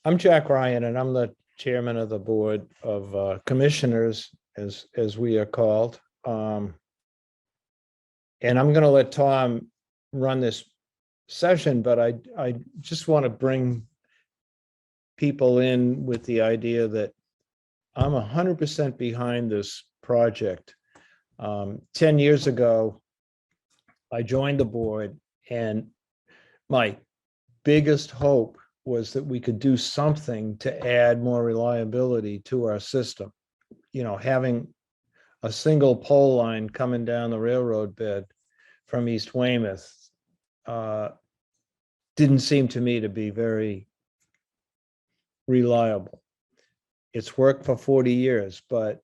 I'm Jack Ryan, and I'm the chairman of the board of commissioners, as we are called. And I'm going to let Tom run this session, but I just want to bring people in with the idea that I'm 100% behind this project. 10 years ago, I joined the board, and my biggest hope was that we could do something to add more reliability to our system. You know, having a single pole line coming down the railroad bed from East Weymouth didn't seem to me to be very reliable. It's worked for 40 years, but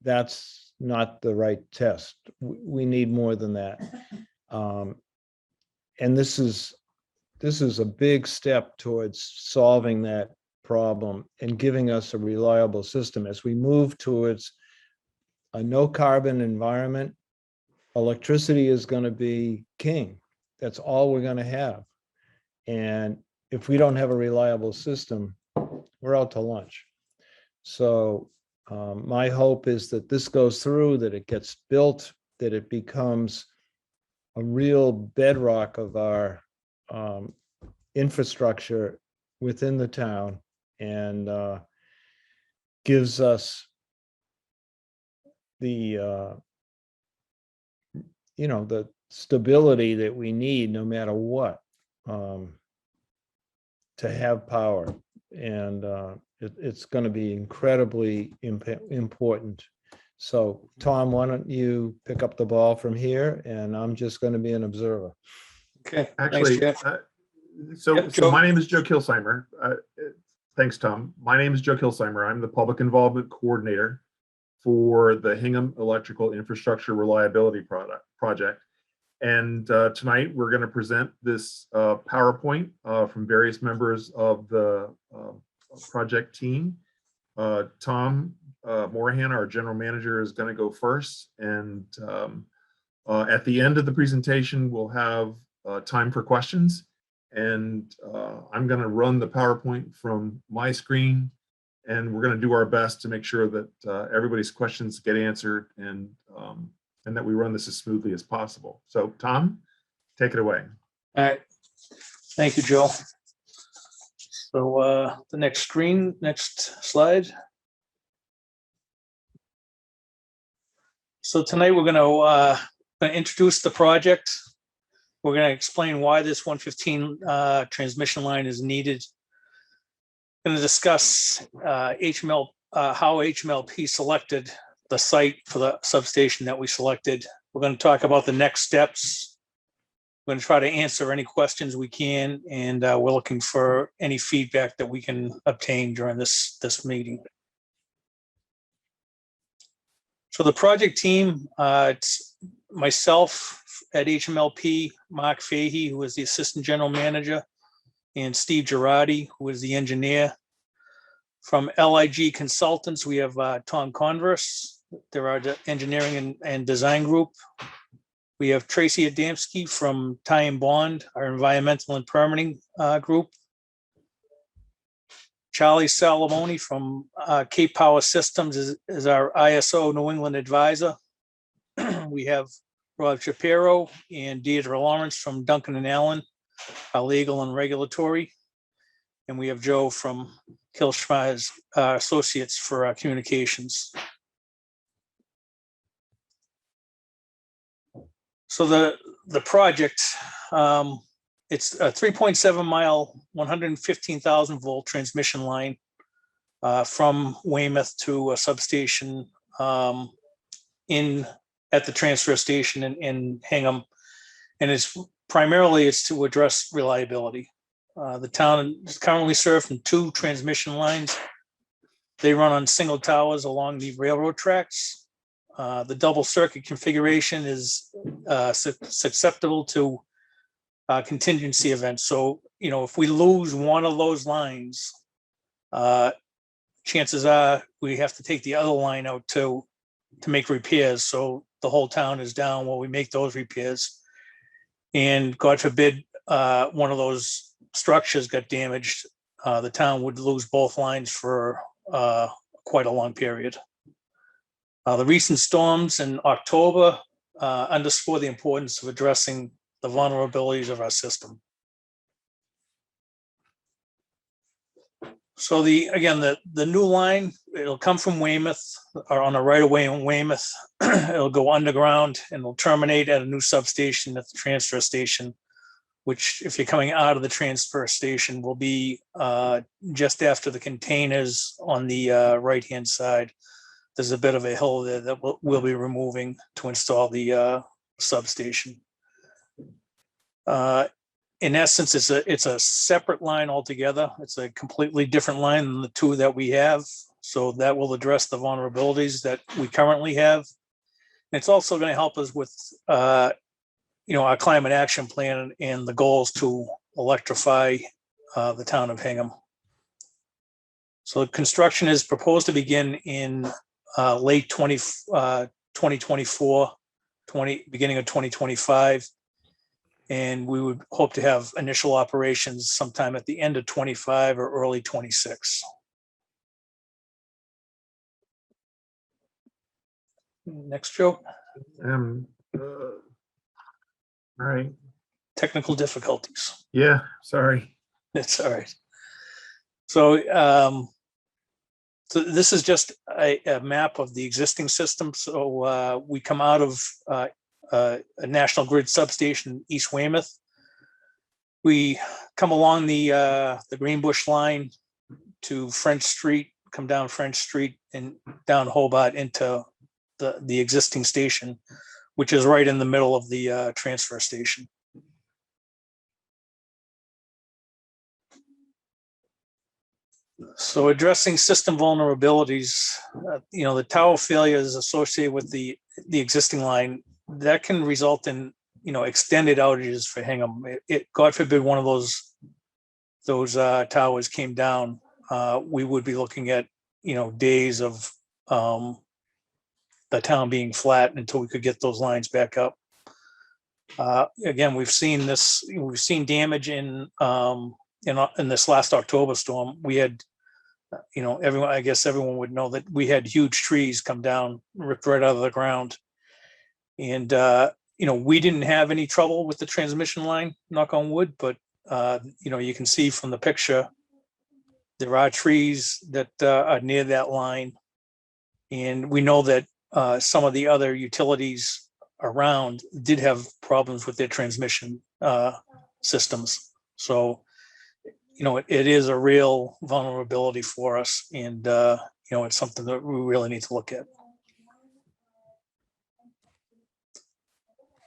that's not the right test. We need more than that. And this is a big step towards solving that problem and giving us a reliable system. As we move towards a no carbon environment, electricity is going to be king. That's all we're going to have. And if we don't have a reliable system, we're out to lunch. So my hope is that this goes through, that it gets built, that it becomes a real bedrock of our infrastructure within the town, and gives us the the stability that we need no matter what, to have power. And it's going to be incredibly important. So Tom, why don't you pick up the ball from here, and I'm just going to be an observer. Okay. Actually, Thanks, so my name is Joe Kilsheimer. Thanks, Tom. My name is Joe Kilsheimer. I'm the public involvement coordinator for the Hingham Electrical Infrastructure Reliability Project. And tonight we're going to present this PowerPoint from various members of the project team. Tom Morahan, our general manager, is going to go first. And at the end of the presentation, we'll have time for questions. And I'm going to run the PowerPoint from my screen, and we're going to do our best to make sure that everybody's questions get answered, and that we run this as smoothly as possible. So Tom, take it away. All right. Thank you, Joe. So the next slide. So tonight we're going to introduce the project. We're going to explain why this 115 transmission line is needed. Going to discuss how HMLP selected the site for the substation that we selected. We're going to talk about the next steps. We're going to try to answer any questions we can, and we're looking for any feedback that we can obtain during this meeting. So the project team, it's myself at HMLP, Mark Fahey, who is the assistant general manager, and Steve Girardi, who is the engineer. From LIG Consultants, we have Tom Converse. They're our engineering and design group. We have Tracy Adamski from Ty and Bond, our environmental and permitting group. Charlie Salamoni from Cape Power Systems is our ISO New England advisor. We have Rob Shapiro and Deidre Lawrence from Duncan and Allen, our legal and regulatory. And we have Joe from Kilsheimer's Associates for communications. So the project, it's a 3.7 mile, 115,000 volt transmission line from Weymouth to a substation at the transfer station in Hingham. And it's primarily to address reliability. The town is currently served from 2 transmission lines. They run on single towers along the railroad tracks. The double circuit configuration is susceptible to contingency events. So, if we lose one of those lines, chances are we have to take the other line out to make repairs. So the whole town is down while we make those repairs. And God forbid, one of those structures got damaged. the town would lose both lines for quite a long period. The recent storms in October underscore the importance of addressing the vulnerabilities of our system. So the new line, it'll come from Weymouth or on a right of way in Weymouth. It'll go underground and will terminate at a new substation at the transfer station, which if you're coming out of the transfer station will be just after the containers on the right-hand side. There's a bit of a hill there that we'll be removing to install the substation. In essence, it's a separate line altogether. It's a completely different line than the two that we have. So that will address the vulnerabilities that we currently have. It's also going to help us with, our climate action plan and the goals to electrify the town of Hingham. So construction is proposed to begin in late 2024, beginning of 2025. And we would hope to have initial operations sometime at the end of 25 or early 26. Next, Joe. All right. Technical difficulties. Yeah, sorry. It's all right. So, so this is just a map of the existing system. So we come out of a National Grid substation in East Weymouth. We come along the Greenbush line to French Street, come down French Street and down Hobart into the existing station, which is right in the middle of the transfer station. So addressing system vulnerabilities, the tower failures associated with the existing line, that can result in, extended outages for Hingham. God forbid one of those towers came down, we would be looking at, days of the town being flat until we could get those lines back up. Again, we've seen damage in this last October storm. We had, everyone would know that we had huge trees come down, ripped right out of the ground. And, we didn't have any trouble with the transmission line, knock on wood, but, you can see from the picture, there are trees that are near that line. And we know that some of the other utilities around did have problems with their transmission systems. So, it is a real vulnerability for us. And, it's something that we really need to look at.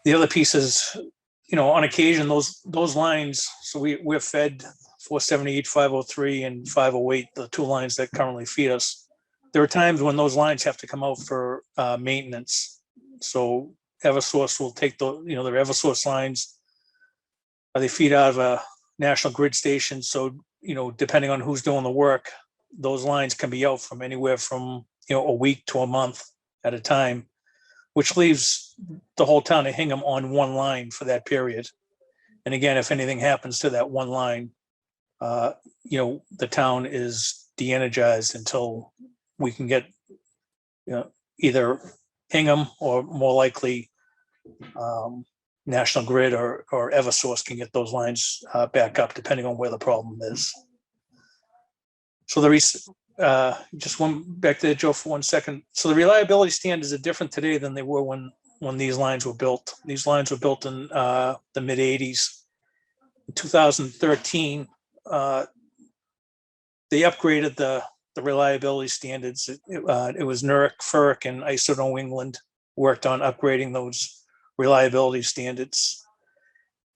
The other piece is, on occasion, those lines, so we're fed 478, 503, and 508, the two lines that currently feed us. There are times when those lines have to come out for maintenance. So Eversource will take their Eversource lines. They feed out of a National Grid station. So, depending on who's doing the work, those lines can be out from anywhere from, a week to a month at a time, which leaves the whole town of Hingham on one line for that period. And again, if anything happens to that one line, the town is de-energized until we can get, either Hingham or more likely National Grid or Eversource can get those lines back up, depending on where the problem is. So just one back there, Joe, for 1 second. So the reliability standards are different today than they were when these lines were built. These lines were built in the mid 80s. In 2013, they upgraded the reliability standards. It was NERC, FERC, and ISO New England worked on upgrading those reliability standards.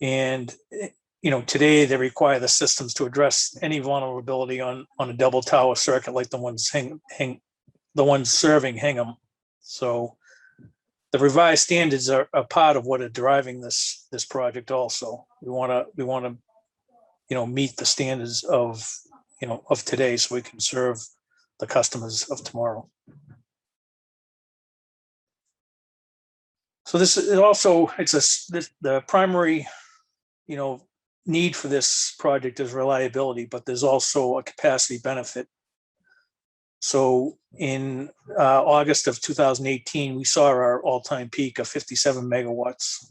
And today they require the systems to address any vulnerability on a double tower circuit like the ones serving Hingham. So the revised standards are a part of what are driving this project. Also, we want to meet the standards of today, so we can serve the customers of tomorrow. So this is also the primary need for this project is reliability, but there's also a capacity benefit. So in August of 2018, we saw our all-time peak of 57 megawatts.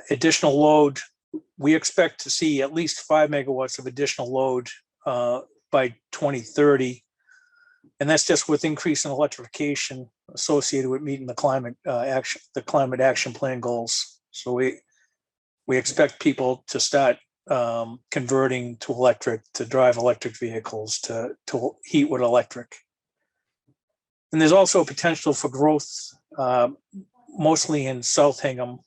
Additional load, we expect to see at least 5 megawatts of additional load by 2030. And that's just with increase in electrification associated with meeting the climate action plan goals. So we expect people to start converting to electric, to drive electric vehicles, to heat with electric. And there's also potential for growth, mostly in South Hingham,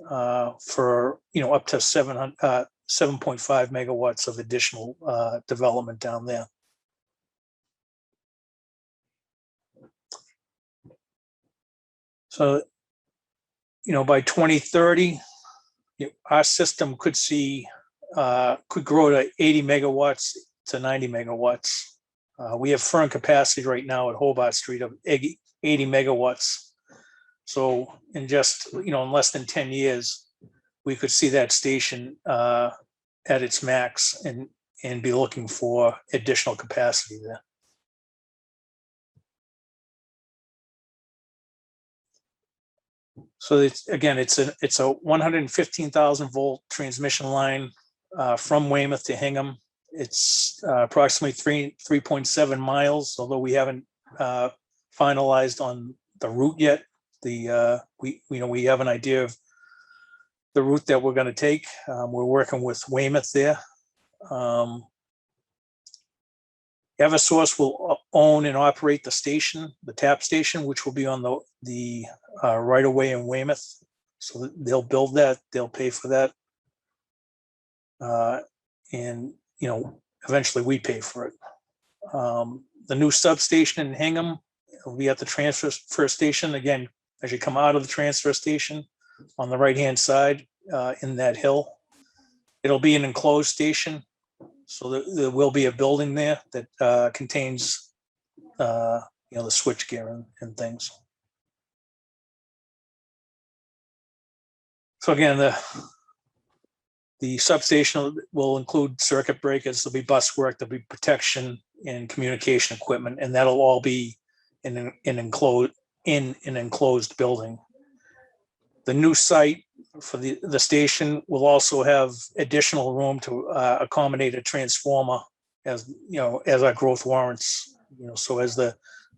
for up to 7.5 megawatts of additional development down there. So, by 2030, our system could grow to 80 megawatts to 90 megawatts. We have firm capacity right now at Hobart Street of 80 megawatts. So in just, in less than 10 years, we could see that station at its max and be looking for additional capacity there. So it's a 115,000 volt transmission line from Weymouth to Hingham. It's approximately 3.7 miles, although we haven't finalized on the route yet. We have an idea of the route that we're going to take. We're working with Weymouth there. Eversource will own and operate the station, the tap station, which will be on the right of way in Weymouth. So they'll build that, they'll pay for that. And eventually we pay for it. The new substation in Hingham will be at the transfer station. Again, as you come out of the transfer station on the right-hand side in that hill, it'll be an enclosed station. So there will be a building there that contains, the switchgear and things. So again, the substation will include circuit breakers. There'll be bus work. There'll be protection and communication equipment, and that'll all be in an enclosed building. The new site for the station will also have additional room to accommodate a transformer as our growth warrants. So as the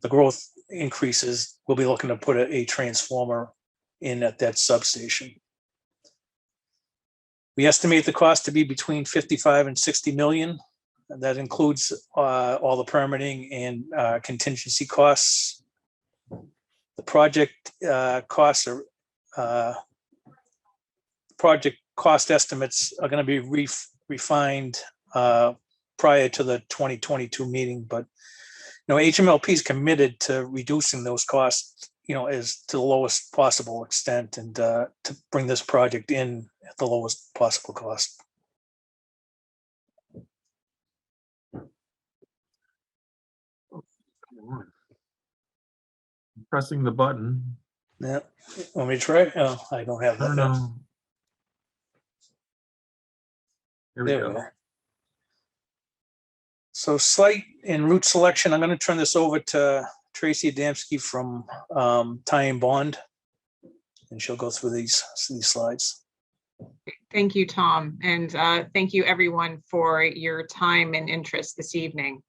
growth increases, we'll be looking to put a transformer in at that substation. We estimate the cost to be between 55 and 60 million. And that includes all the permitting and contingency costs. The project costs are project cost estimates are going to be refined prior to the 2022 meeting, but HMLP is committed to reducing those costs, as to the lowest possible extent, and to bring this project in at the lowest possible cost. Pressing the button. Yeah. Want me to try? Oh, I don't have that. I don't know. Here we There go. we are. So site and route selection, I'm going to turn this over to Tracy Adamski from Ty and Bond, and she'll go through these slides. Thank you, Tom, and thank you everyone for your time and interest this evening.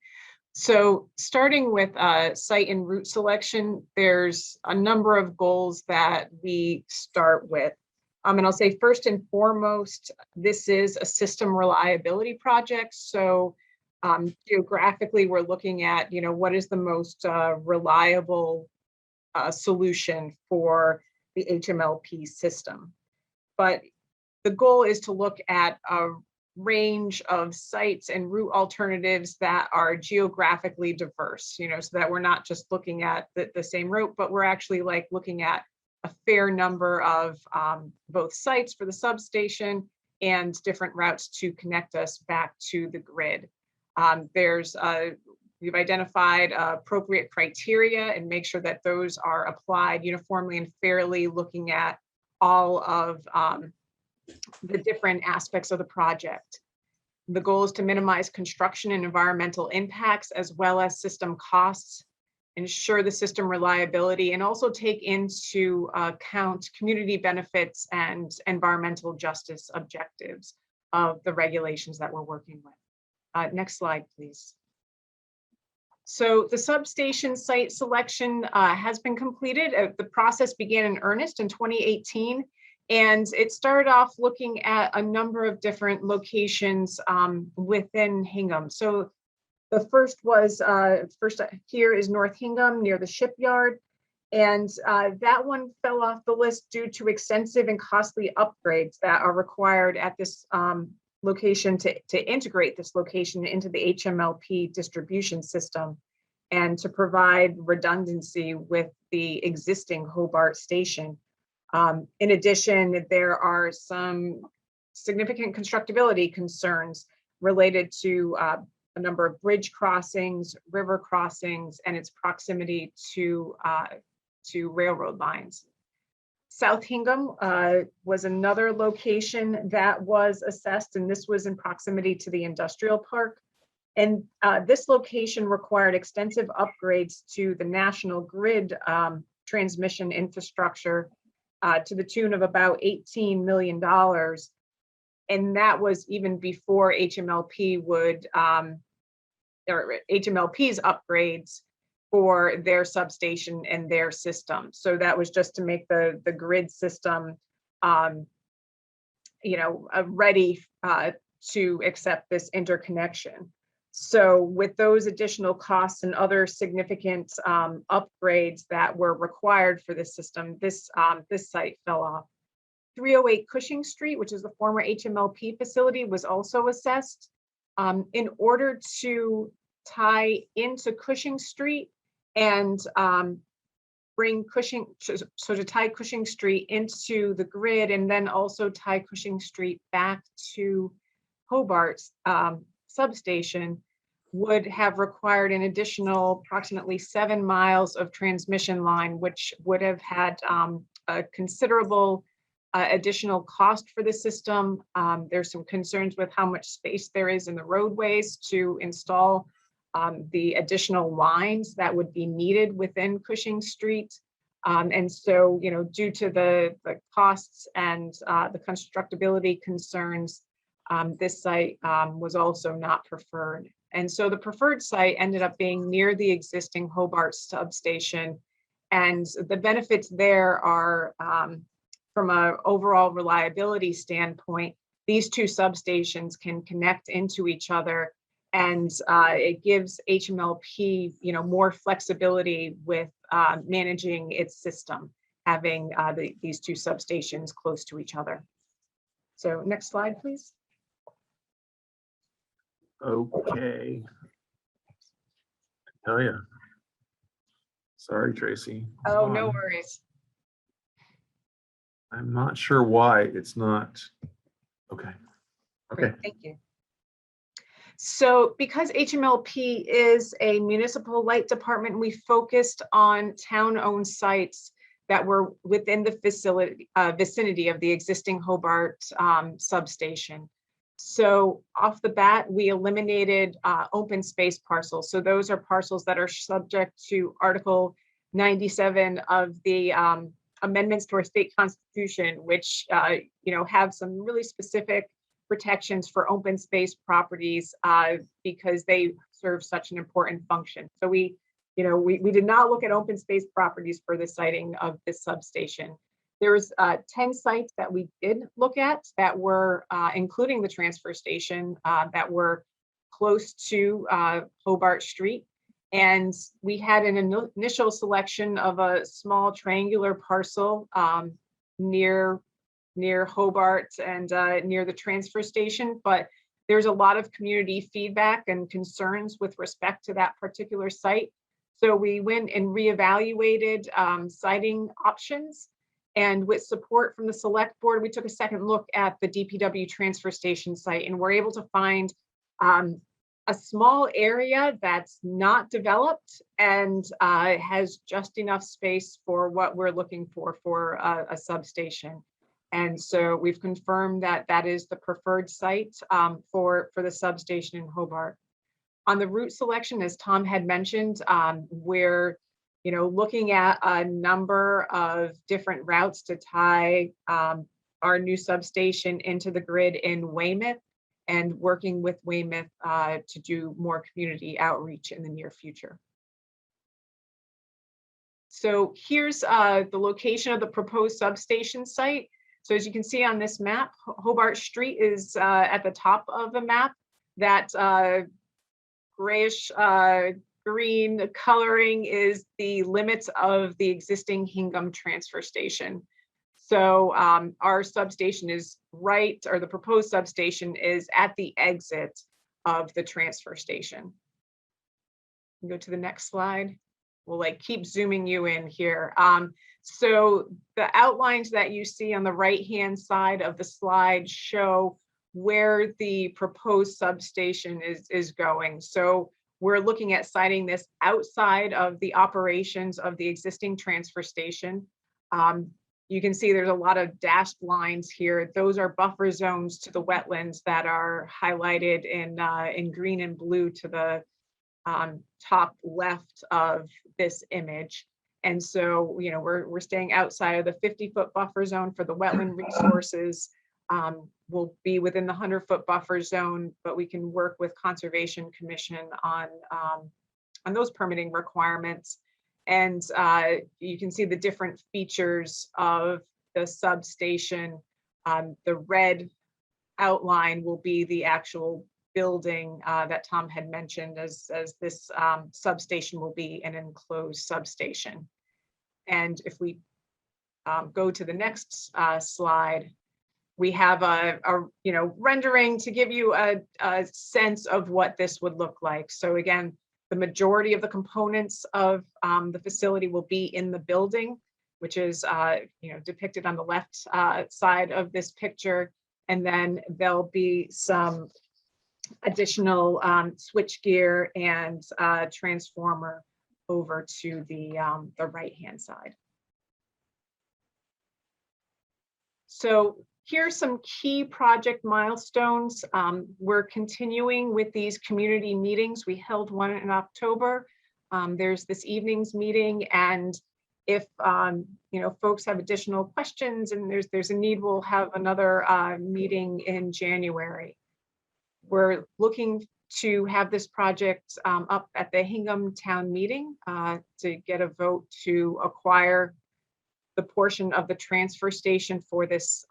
So starting with site and route selection, there's a number of goals that we start with. And I'll say first and foremost, this is a system reliability project. So geographically, we're looking at, what is the most reliable solution for the HMLP system. But the goal is to look at a range of sites and route alternatives that are geographically diverse, so that we're not just looking at the same route, but we're actually looking at a fair number of both sites for the substation and different routes to connect us back to the grid. We've identified appropriate criteria and make sure that those are applied uniformly and fairly, looking at all of the different aspects of the project. The goal is to minimize construction and environmental impacts as well as system costs, ensure the system reliability, and also take into account community benefits and environmental justice objectives of the regulations that we're working with. Next slide, please. So the substation site selection has been completed. The process began in earnest in 2018, and it started off looking at a number of different locations within Hingham. So the first was, here is North Hingham near the shipyard. And that one fell off the list due to extensive and costly upgrades that are required at this location to integrate this location into the HMLP distribution system and to provide redundancy with the existing Hobart station. In addition, there are some significant constructibility concerns related to a number of bridge crossings, river crossings, and its proximity to railroad lines. South Hingham was another location that was assessed, and this was in proximity to the industrial park. And this location required extensive upgrades to the national grid transmission infrastructure to the tune of about $18 million. And that was even before HMLP would, or HMLP's upgrades for their substation and their system. So that was just to make the grid system, ready to accept this interconnection. So with those additional costs and other significant upgrades that were required for this system, this site fell off. 308 Cushing Street, which is the former HMLP facility, was also assessed. In order to tie into Cushing Street and bring Cushing, so to tie Cushing Street into the grid and then also tie Cushing Street back to Hobart's substation would have required an additional approximately 7 miles of transmission line, which would have had a considerable additional cost for the system. There's some concerns with how much space there is in the roadways to install the additional lines that would be needed within Cushing Street. And so, due to the costs and the constructability concerns, this site was also not preferred. And so the preferred site ended up being near the existing Hobart substation. And the benefits there are, from an overall reliability standpoint, these two substations can connect into each other, and it gives HMLP, more flexibility with managing its system, having these two substations close to each other. So next slide, please. Okay. Oh yeah. Sorry, Tracy. Oh, no worries. I'm not sure why it's not. Okay. Okay. Great, thank you. So because HMLP is a municipal light department, we focused on town-owned sites that were within the vicinity of the existing Hobart substation. So off the bat, we eliminated open space parcels. So those are parcels that are subject to Article 97 of the amendments to our state constitution, which have some really specific protections for open space properties because they serve such an important function. So we did not look at open space properties for the siting of this substation. There's 10 sites that we did look at that were, including the transfer station, that were close to Hobart Street. And we had an initial selection of a small triangular parcel near Hobart and near the transfer station, but there's a lot of community feedback and concerns with respect to that particular site. So we went and reevaluated siting options. And with support from the select board, we took a second look at the DPW transfer station site, and we're able to find a small area that's not developed and has just enough space for what we're looking for a substation. And so we've confirmed that that is the preferred site for the substation in Hobart. On the route selection, as Tom had mentioned, we're looking at a number of different routes to tie our new substation into the grid in Weymouth, and working with Weymouth to do more community outreach in the near future. So here's the location of the proposed substation site. So as you can see on this map, Hobart Street is at the top of the map. That grayish green coloring is the limits of the existing Hingham transfer station. So our substation is right, or the proposed substation is at the exit of the transfer station. Go to the next slide. We'll keep zooming you in here. So the outlines that you see on the right-hand side of the slide show where the proposed substation is going. So we're looking at siting this outside of the operations of the existing transfer station. You can see there's a lot of dashed lines here. Those are buffer zones to the wetlands that are highlighted in green and blue to the top left of this image. And so, we're staying outside of the 50-foot buffer zone for the wetland resources. We'll be within the 100-foot buffer zone, but we can work with Conservation Commission on those permitting requirements. And you can see the different features of the substation. The red outline will be the actual building that Tom had mentioned, as this substation will be an enclosed substation. And if we go to the next slide, we have a rendering to give you a sense of what this would look like. So again, the majority of the components of the facility will be in the building, which is depicted on the left side of this picture. And then there'll be some additional switchgear and transformer over to the right-hand side. So here's some key project milestones. We're continuing with these community meetings. We held one in October. There's this evening's meeting, and if folks have additional questions and there's a need, we'll have another meeting in January. We're looking to have this project up at the Hingham Town Meeting to get a vote to acquire the portion of the transfer station for this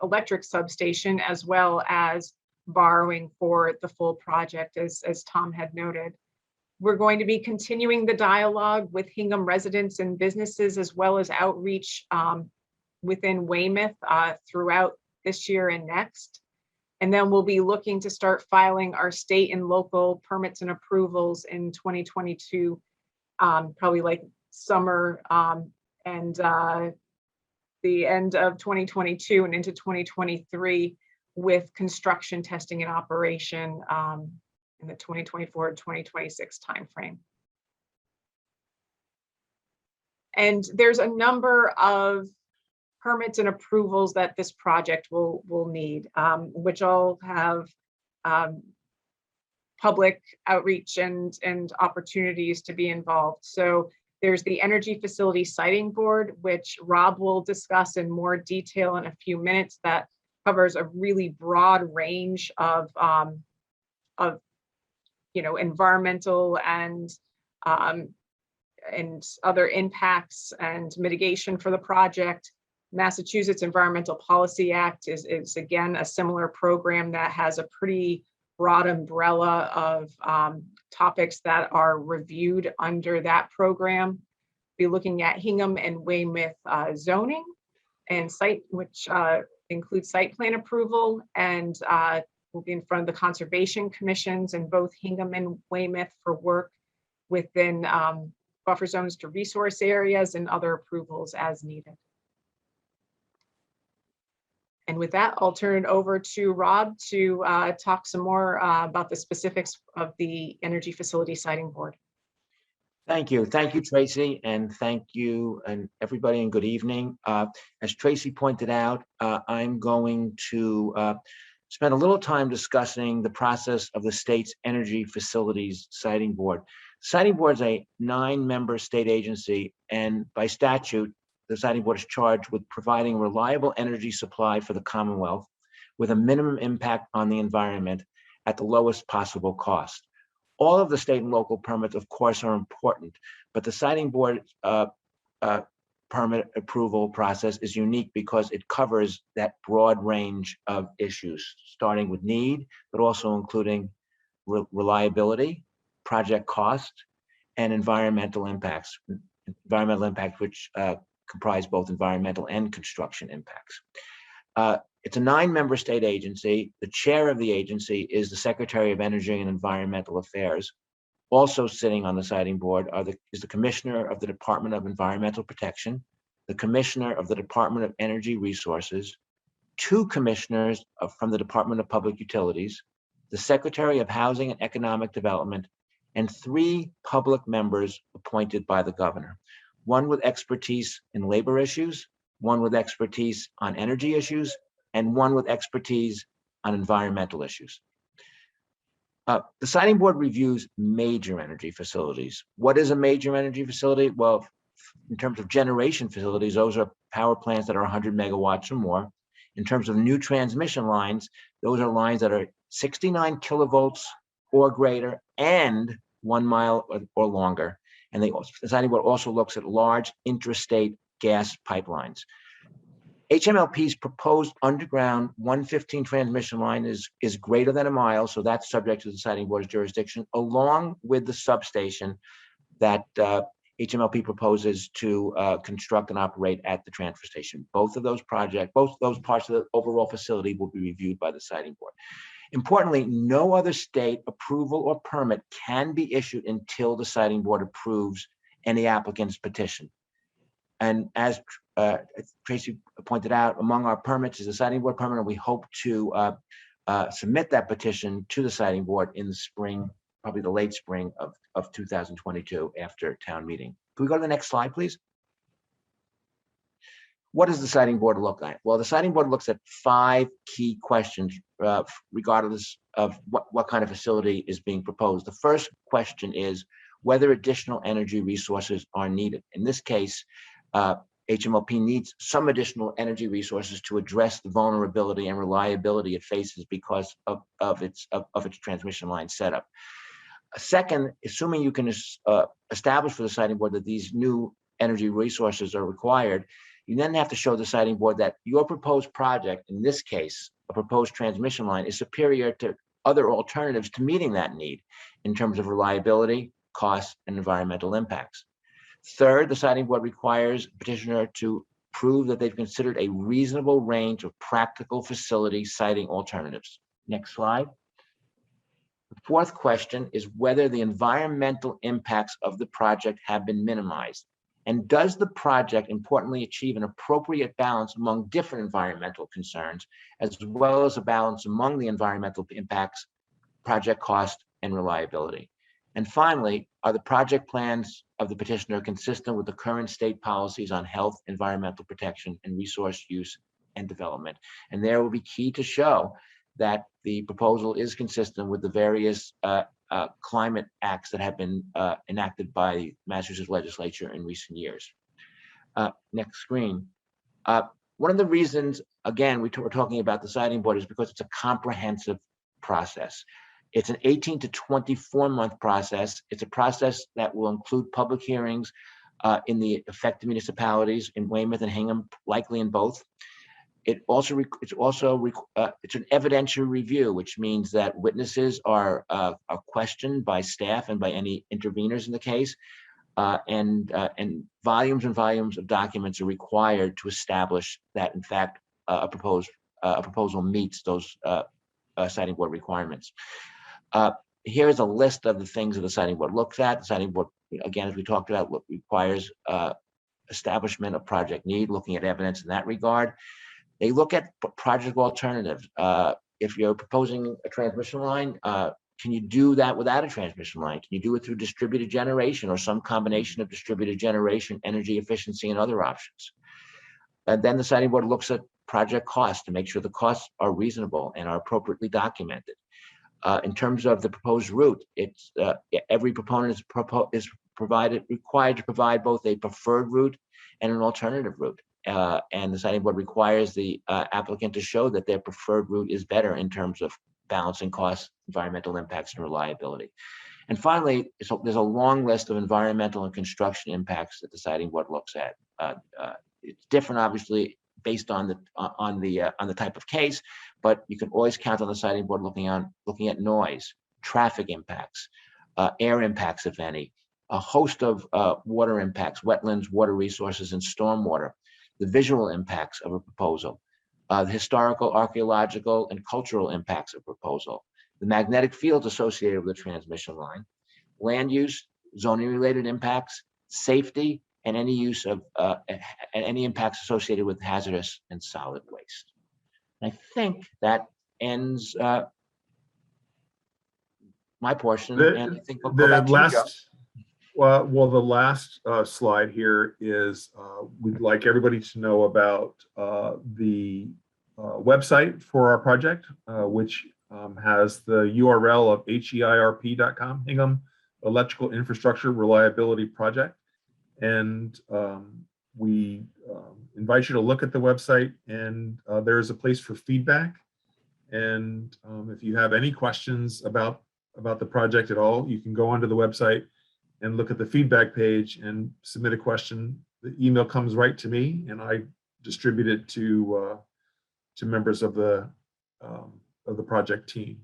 electric substation, as well as borrowing for the full project, as Tom had noted. We're going to be continuing the dialogue with Hingham residents and businesses, as well as outreach within Weymouth throughout this year and next. And then we'll be looking to start filing our state and local permits and approvals in 2022, probably like summer and the end of 2022 and into 2023, with construction, testing, and operation in the 2024-2026 timeframe. And there's a number of permits and approvals that this project will need, which all have public outreach and opportunities to be involved. So there's the Energy Facility Siting Board, which Rob will discuss in more detail in a few minutes, that covers a really broad range of environmental and other impacts and mitigation for the project. Massachusetts Environmental Policy Act is again a similar program that has a pretty broad umbrella of topics that are reviewed under that program. Be looking at Hingham and Weymouth zoning and site, which includes site plan approval, and we'll be in front of the conservation commissions in both Hingham and Weymouth for work within buffer zones to resource areas and other approvals as needed. And with that, I'll turn it over to Rob to talk some more about the specifics of the Energy Facility Siting Board. Thank you, Tracy, and thank you and everybody, and good evening. As Tracy pointed out, I'm going to spend a little time discussing the process of the state's Energy Facilities Siting Board. Siting Board is a 9-member state agency, and by statute, the Siting Board is charged with providing reliable energy supply for the Commonwealth with a minimum impact on the environment at the lowest possible cost. All of the state and local permits, of course, are important, but the Siting Board permit approval process is unique because it covers that broad range of issues, starting with need, but also including reliability, project cost, and environmental impacts. Environmental impact, which comprise both environmental and construction impacts. It's a 9-member state agency. The chair of the agency is the Secretary of Energy and Environmental Affairs. Also sitting on the Siting Board is the Commissioner of the Department of Environmental Protection, the Commissioner of the Department of Energy Resources, 2 commissioners from the Department of Public Utilities, the Secretary of Housing and Economic Development, and 3 public members appointed by the governor. 1 with expertise in labor issues, 1 with expertise on energy issues, and 1 with expertise on environmental issues. The Siting Board reviews major energy facilities. What is a major energy facility? Well, in terms of generation facilities, those are power plants that are 100 megawatts or more. In terms of new transmission lines, those are lines that are 69 kilovolts or greater and 1 mile or longer. And the Siting Board also looks at large intrastate gas pipelines. HMLP's proposed underground 115 transmission line is greater than 1 mile, so that's subject to the Siting Board's jurisdiction, along with the substation that HMLP proposes to construct and operate at the transfer station. Both of those parts of the overall facility will be reviewed by the Siting Board. Importantly, no other state approval or permit can be issued until the Siting Board approves any applicant's petition. And as Tracy pointed out, among our permits is the Siting Board permit, and we hope to submit that petition to the Siting Board in the spring, probably the late spring of 2022 after town meeting. Can we go to the next slide, please? What does the Siting Board look at? Well, the Siting Board looks at 5 key questions, regardless of what kind of facility is being proposed. The first question is whether additional energy resources are needed. In this case, HMLP needs some additional energy resources to address the vulnerability and reliability it faces because of its transmission line setup. Second, assuming you can establish for the Siting Board that these new energy resources are required, you then have to show the Siting Board that your proposed project, in this case, a proposed transmission line, is superior to other alternatives to meeting that need in terms of reliability, cost, and environmental impacts. Third, the Siting Board requires a petitioner to prove that they've considered a reasonable range of practical facility siting alternatives. Next slide. The fourth question is whether the environmental impacts of the project have been minimized. And does the project importantly achieve an appropriate balance among different environmental concerns, as well as a balance among the environmental impacts, project cost, and reliability? And finally, are the project plans of the petitioner consistent with the current state policies on health, environmental protection, and resource use and development? And there will be key to show that the proposal is consistent with the various climate acts that have been enacted by Massachusetts legislature in recent years. Next screen. One of the reasons, again, we're talking about the Siting Board is because it's a comprehensive process. It's an 18 to 24 month process. It's a process that will include public hearings in the affected municipalities in Weymouth and Hingham, likely in both. It's an evidentiary review, which means that witnesses are questioned by staff and by any interveners in the case, and volumes and volumes of documents are required to establish that, in fact, a proposal meets those Siting Board requirements. Here is a list of the things that the Siting Board looks at. The Siting Board, again, as we talked about, requires establishment of project need, looking at evidence in that regard. They look at project alternatives. If you're proposing a transmission line, Can you do that without a transmission line? Can you do it through distributed generation or some combination of distributed generation, energy efficiency, and other options? And then the siting board looks at project costs to make sure the costs are reasonable and are appropriately documented. In terms of the proposed route, it's every proponent is required to provide both a preferred route and an alternative route. And the siting board requires the applicant to show that their preferred route is better in terms of balancing costs, environmental impacts, and reliability. And finally, there's a long list of environmental and construction impacts that the siting board looks at. It's different, obviously, based on the type of case, but you can always count on the siting board looking at noise, traffic impacts, air impacts, if any, a host of water impacts, wetlands, water resources, and stormwater, the visual impacts of a proposal, the historical, archaeological, and cultural impacts of proposal, the magnetic fields associated with the transmission line, land use, zoning-related impacts, safety, and any use of any impacts associated with hazardous and solid waste. And I think that ends my portion. And I think we'll go back to you, Joe. Well, the last slide here is we'd like everybody to know about the website for our project, which has the URL of HEIRP.com, Hingham Electrical Infrastructure Reliability Project. And we invite you to look at the website, and there's a place for feedback. And if you have any questions about the project at all, you can go onto the website and look at the feedback page and submit a question. The email comes right to me, and I distribute it to members of the project team.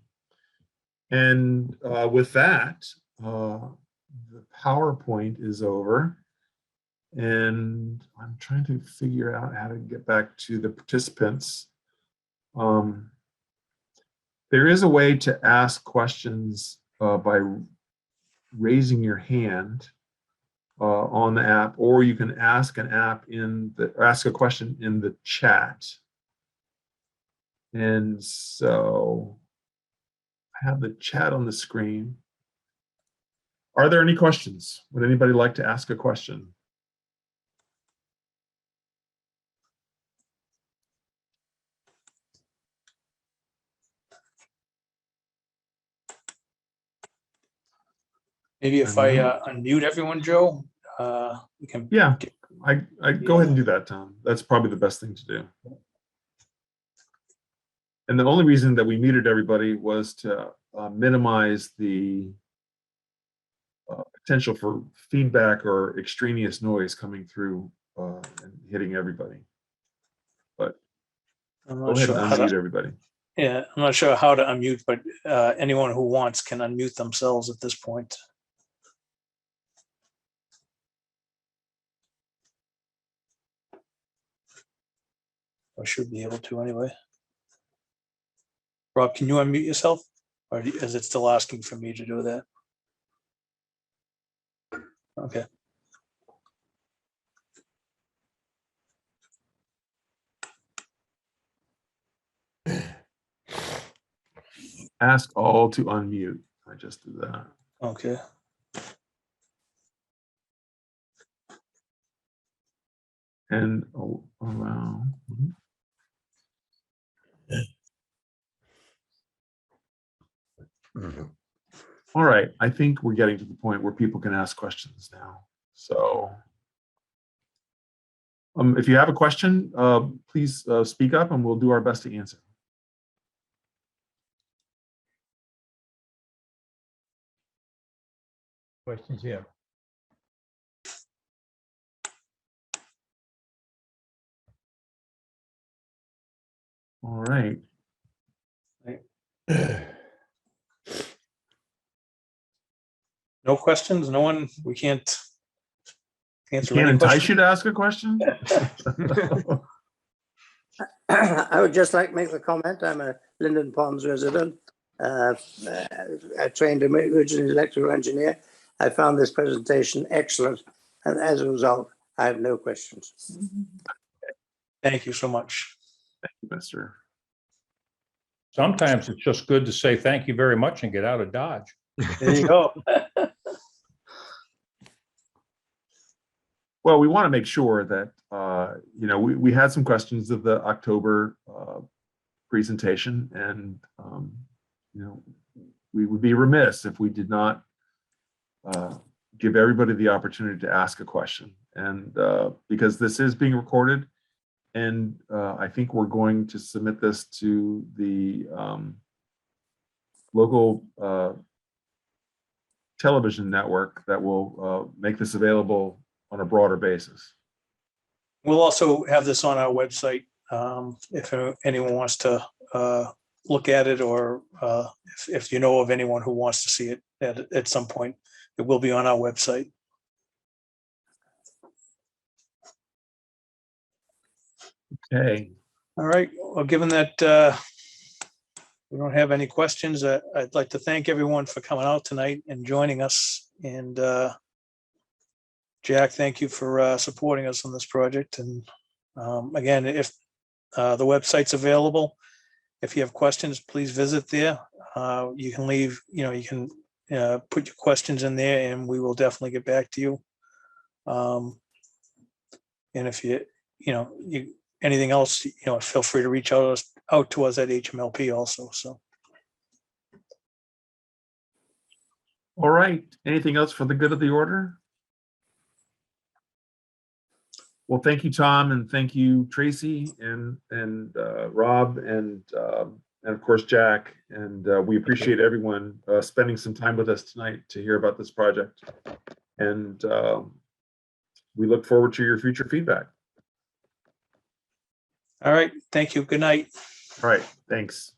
And with that, the PowerPoint is over, and I'm trying to figure out how to get back to the participants. There is a way to ask questions by raising your hand on the app, or you can ask ask a question in the chat. And so I have the chat on the screen. Are there any questions? Would anybody like to ask a question? Maybe if I unmute everyone, Joe, we can. Yeah, I go ahead and do that, Tom. That's probably the best thing to do. And the only reason that we muted everybody was to minimize the potential for feedback or extraneous noise coming through and hitting everybody. But go ahead and unmute everybody. Yeah, I'm not sure how to unmute, but anyone who wants can unmute themselves at this point. I should be able to anyway. Rob, can you unmute yourself? Or is it still asking for me to do that? Okay. Ask all to unmute. I just did that. Okay. And allow. All right, I think we're getting to the point where people can ask questions now. So if you have a question, please speak up and we'll do our best to answer. Questions here. All right. No questions? No one? We can't answer Can't any entice questions? you to ask a question? I would just like to make the comment. I'm a Linden Ponds resident. I trained originally electrical engineer. I found this presentation excellent, and as a result, I have no questions. Thank you so much. Thank you, Mr. Sometimes it's just good to say thank you very much and get out of Dodge. There you go. Well, we want to make sure that, we had some questions of the October presentation, and, we would be remiss if we did not give everybody the opportunity to ask a question. And because this is being recorded, and I think we're going to submit this to the local television network that will make this available on a broader basis. We'll also have this on our website if anyone wants to look at it, or if you know of anyone who wants to see it at some point, it will be on our website. Okay. All right. Well, given that we don't have any questions, I'd like to thank everyone for coming out tonight and joining us. And Jack, thank you for supporting us on this project. And again, if the website's available, if you have questions, please visit there. You can leave, you can put your questions in there, and we will definitely get back to you. And if anything else, feel free to reach out to us at HMLP also. So. All right. Anything else for the good of the order? Well, thank you, Tom, and thank you, Tracy, and Rob, and of course, Jack. And we appreciate everyone spending some time with us tonight to hear about this project. And we look forward to your future feedback. All right. Thank you. Good night. All right. Thanks.